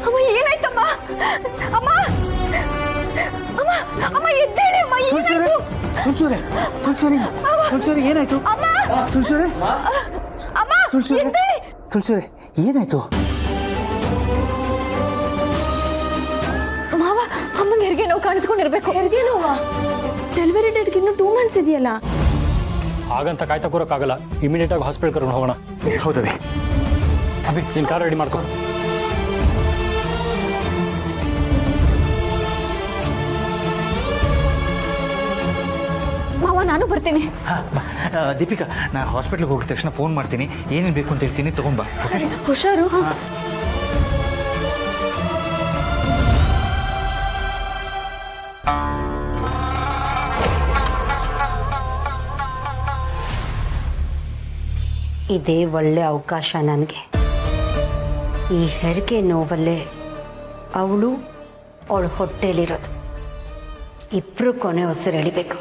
ಅಮ್ಮ ಏನಾಯ್ತಮ್ಮ? ಅಮ್ಮ ಅಮ್ಮ ಅಮ್ಮ ಎದ್ದೇಳಿ ಅಮ್ಮ, ಏನಾಯ್ತು? ತುಳಸೂರಿ ಏನಾಯ್ತು? ಅಮ್ಮ ತುಳಸೂರಿ ಅಮ್ಮ ಎದ್ದೇಳಿ. ತುಳಸೂರಿ ಏನಾಯ್ತು? ಮಾವ ಅಮ್ಮಂಗೆ ಹೆರಿಗೆ ನೋವು ಕಾಣಿಸ್ಕೊಂಡಿರ್ಬೇಕು. ಹೆರಿಗೆ ನೋವಾ? ಡೆಲಿವರಿ ಡೇಟ್ಗೆ ಇನ್ನೂ 2 months ಇದೆಯಲ್ಲ. ಹಾಗಂತ ಕಾಯ್ತಾ ಕೂರೋಕ್ಕಾಗಲ್ಲ, ಇಮಿಡಿಯೇಟ್ ಆಗಿ ಹಾಸ್ಪಿಟಲ್ ಕರ್ಕೊಂಡು ಹೋಗೋಣ. ಹೌದವಿ. ಅಭಿ ನಿನ್ನ ಕಾರ್ ರೆಡಿ ಮಾಡ್ಕೊ. ಮಾವ ನಾನು ಬರ್ತೀನಿ. ದೀಪಿಕಾ, ನಾನು ಹಾಸ್ಪಿಟ್ಲಿಗೆ ಹೋಗಿದ ತಕ್ಷಣ ಫೋನ್ ಮಾಡ್ತೀನಿ, ಏನೇನು ಬೇಕು ಅಂತ ಹೇಳ್ತೀನಿ, ತಗೊಂಬಾ. ಸರಿ ಹುಷಾರು. ಇದೇ ಒಳ್ಳೆ ಅವಕಾಶ ನನಗೆ. ಈ ಹೆರಿಗೆ ನೋವಲ್ಲೇ ಅವಳು ಅವಳ ಹೊಟ್ಟೆಲಿರೋದು, ಇಬ್ಬರು ಕೊನೆ ಉಸಿರು ಎಳಿಬೇಕು.